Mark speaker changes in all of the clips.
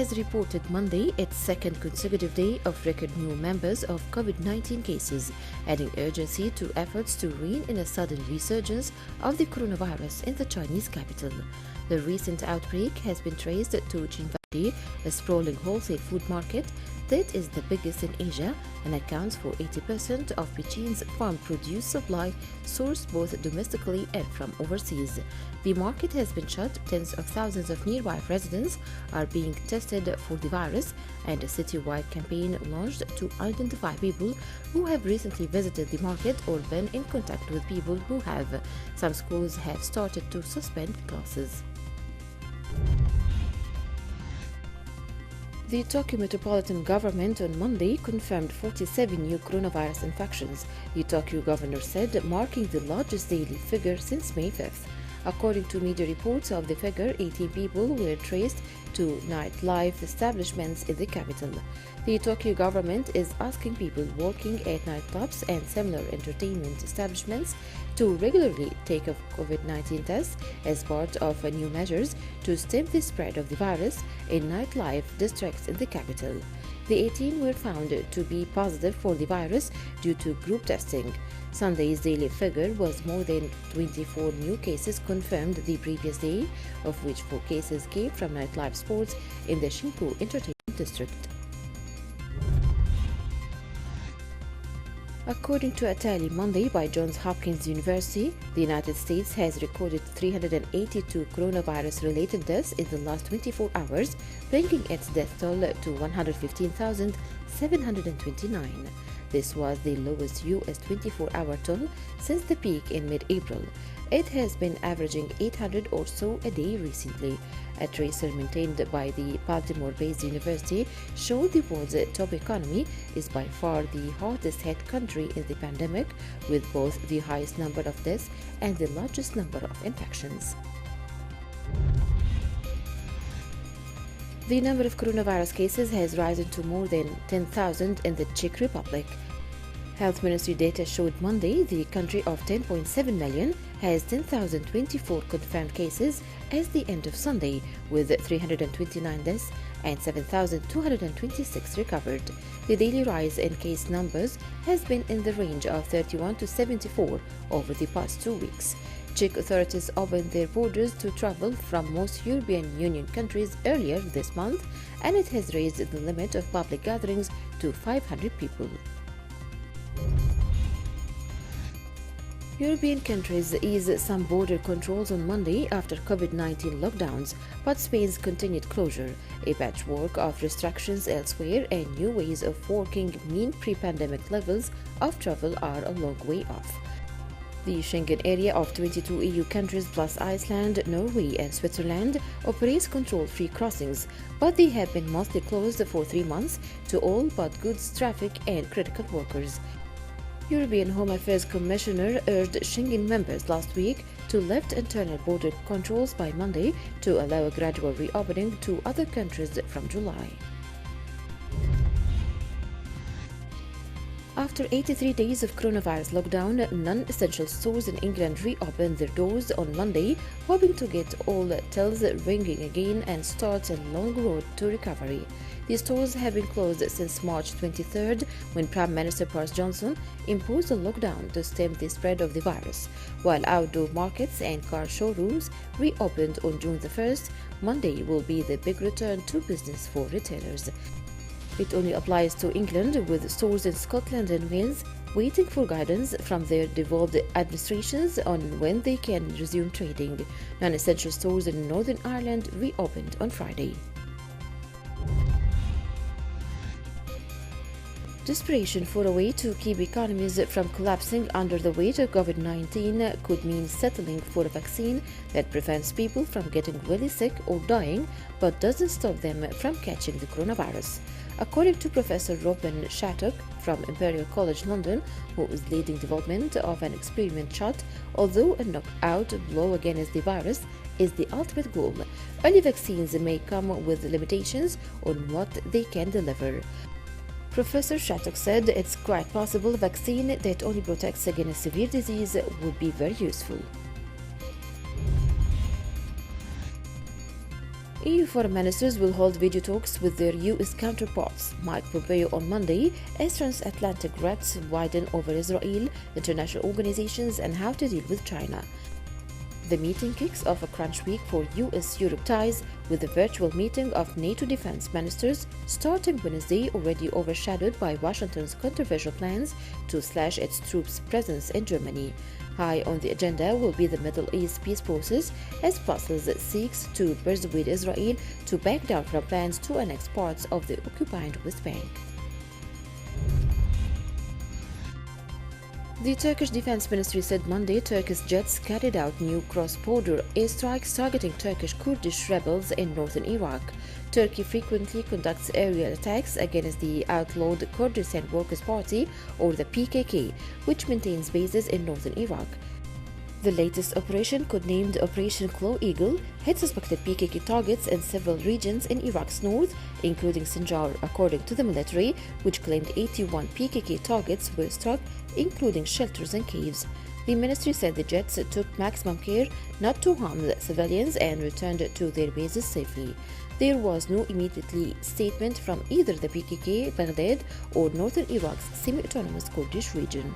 Speaker 1: has reported Monday its second consecutive day of record new members of COVID-19 cases, adding urgency to efforts to rein in a sudden resurgence of the coronavirus in the Chinese capital. The recent outbreak has been traced to Qinghai, a sprawling wholesale food market that is the biggest in Asia and accounts for 80% of Beijing's farm produce supply, sourced both domestically and from overseas. The market has been shut, tens of thousands of nearby residents are being tested for the virus, and a citywide campaign launched to identify people who have recently visited the market or been in contact with people who have. Some schools have started to suspend classes. The Tokyo Metropolitan Government on Monday confirmed 47 new coronavirus infections, the Tokyo governor said, marking the largest daily figure since May 5th. According to media reports of the figure, 18 people were traced to nightlife establishments in the capital. The Tokyo government is asking people working at nightclubs and similar entertainment establishments to regularly take a COVID-19 test as part of new measures to stem the spread of the virus in nightlife districts in the capital. The 18 were found to be positive for the virus due to group testing. Sunday's daily figure was more than 24 new cases confirmed the previous day, of which 4 cases came from nightlife sports in the Shinku Entertainment District. According to a tally Monday by Johns Hopkins University, the United States has recorded 382 coronavirus-related deaths in the last 24 hours, bringing its death toll to 115,729. This was the lowest U.S. 24-hour toll since the peak in mid-April. It has been averaging 800 or so a day recently. A tracer maintained by the Baltimore-based university showed the world's top economy is by far the hardest hit country in the pandemic, with both the highest number of deaths and the largest number of infections. The number of coronavirus cases has risen to more than 10,000 in the Czech Republic. Health Ministry data showed Monday the country of 10.7 million has 10,024 confirmed cases as the end of Sunday, with 329 deaths and 7,226 recovered. The daily rise in case numbers has been in the range of 31 to 74 over the past 2 weeks. Czech authorities opened their borders to travel from most European Union countries earlier this month, and it has raised the limit of public gatherings to 500 people. European countries eased some border controls on Monday after COVID-19 lockdowns, but Spain's continued closure, a patchwork of restrictions elsewhere, and new ways of working mean pre-pandemic levels of travel are a long way off. The Schengen area of 22 EU countries plus Iceland, Norway and Switzerland operates control-free crossings, but they have been mostly closed for 3 months to all but goods traffic and critical workers. European Home Affairs Commissioner urged Schengen members last week to lift internal border controls by Monday to allow a gradual reopening to other countries from July. After 83 days of coronavirus lockdown, non-essential stores in England reopened their doors on Monday, hoping to get all tills ringing again and start a long road to recovery. These stores have been closed since March 23rd, when Prime Minister Boris Johnson imposed a lockdown to stem the spread of the virus, while outdoor markets and car showrooms reopened on June the 1st. Monday will be the big return to business for retailers. It only applies to England, with stores in Scotland and Wales waiting for guidance from their devolved administrations on when they can resume trading. Non-essential stores in Northern Ireland reopened on Friday. Desperation for a way to keep economies from collapsing under the weight of COVID-19 could mean settling for a vaccine that prevents people from getting really sick or dying, but doesn't stop them from catching the coronavirus. According to Professor Robin Shattuck from Imperial College London, who is leading development of an experiment shot, although a knockout blow against the virus is the ultimate goal, early vaccines may come with limitations on what they can deliver. Professor Shattuck said it's quite possible a vaccine that only protects against severe disease would be very useful. EU foreign ministers will hold video talks with their US counterparts, Mike Pompeo on Monday, as transatlantic threats widen over Israel, international organizations, and how to deal with China. The meeting kicks off a crunch week for US-Europe ties with the virtual meeting of NATO defense ministers starting Wednesday, already overshadowed by Washington's controversial plans to slash its troops' presence in Germany. High on the agenda will be the Middle East peace process as Brussels seeks to persuade Israel to back down from plans to annex parts of the occupied West Bank. The Turkish Defense Ministry said Monday Turkish jets carried out new cross-border airstrikes targeting Turkish Kurdish rebels in northern Iraq. Turkey frequently conducts aerial attacks against the outlawed Kurdistan Workers' Party, or the PKK, which maintains bases in northern Iraq. The latest operation, codenamed Operation Claw Eagle, hit suspected PKK targets in several regions in Iraq's north, including Sinjar, according to the military, which claimed 81 PKK targets were struck, including shelters and caves. The ministry said the jets took maximum care not to harm the civilians and returned to their bases safely. There was no immediate statement from either the PKK, Baghdad, or northern Iraq's semi-autonomous Kurdish region.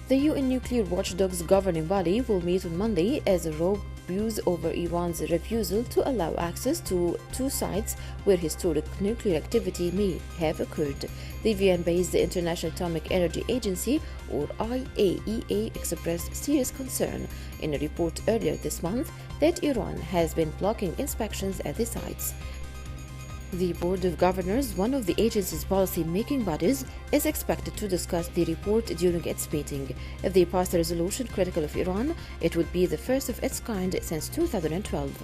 Speaker 1: The UN nuclear watchdog's governing body will meet on Monday as a row views over Iran's refusal to allow access to two sites where historic nuclear activity may have occurred. The Vienna-based International Atomic Energy Agency, or IAEA, expressed serious concern in a report earlier this month that Iran has been blocking inspections at the sites. The Board of Governors, one of the agency's policy-making bodies, is expected to discuss the report during its meeting. If they pass a resolution critical of Iran, it would be the first of its kind since 2012.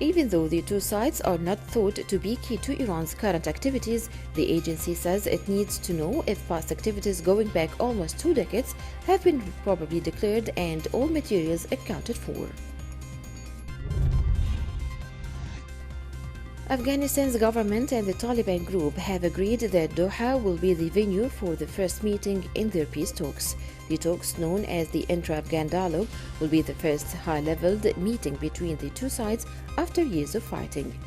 Speaker 1: Even though the two sites are not thought to be key to Iran's current activities, the agency says it needs to know if past activities going back almost 2 decades have been probably declared and all materials accounted for. Afghanistan's government and the Taliban group have agreed that Doha will be the venue for the first meeting in their peace talks. The talks, known as the Intra-Afghan Dialogue, will be the first high-leveled meeting between the two sides after years of fighting.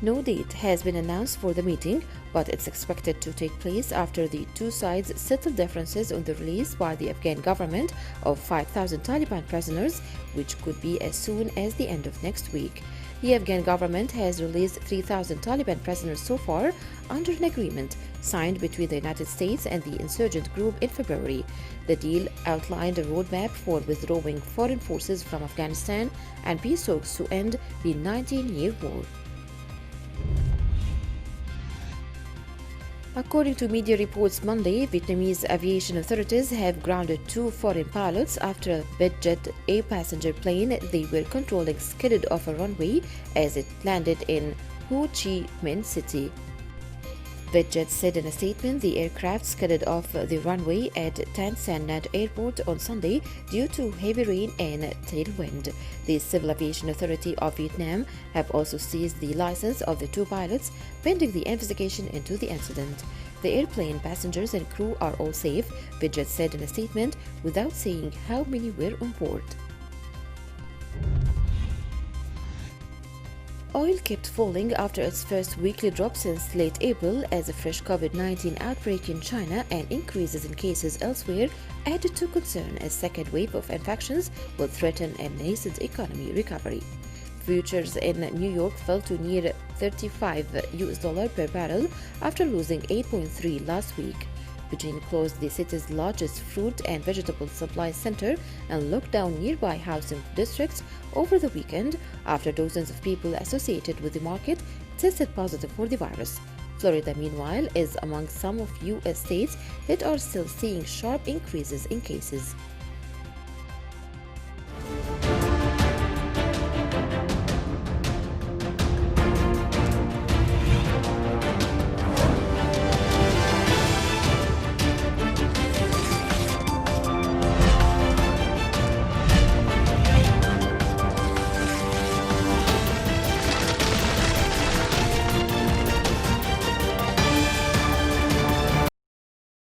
Speaker 1: No date has been announced for the meeting, but it's expected to take place after the two sides settle differences on the release by the Afghan government of 5,000 Taliban prisoners, which could be as soon as the end of next week. The Afghan government has released 3,000 Taliban prisoners so far under an agreement signed between the United States and the insurgent group in February. The deal outlined a roadmap for withdrawing foreign forces from Afghanistan and peace talks to end the 19-year war. According to media reports Monday, Vietnamese aviation authorities have grounded 2 foreign pilots after a Vietjet Air passenger plane they were controlling skidded off a runway as it landed in Ho Chi Minh City. Vietjet said in a statement the aircraft skidded off the runway at Tan Son Nhat Airport on Sunday due to heavy rain and tailwind. The Civil Aviation Authority of Vietnam have also seized the license of the 2 pilots, pending the investigation into the incident. The airplane passengers and crew are all safe, Vietjet said in a statement, without saying how many were on board. Oil kept falling after its first weekly drop since late April as a fresh COVID-19 outbreak in China and increases in cases elsewhere added to concern a second wave of infections will threaten a nascent economy recovery. Futures in New York fell to near $35 per barrel after losing 8.3 last week. Beijing closed the city's largest fruit and vegetable supply center and locked down nearby housing districts over the weekend after dozens of people associated with the market tested positive for the virus. Florida, meanwhile, is among some of U.S. states that are still seeing sharp increases in cases.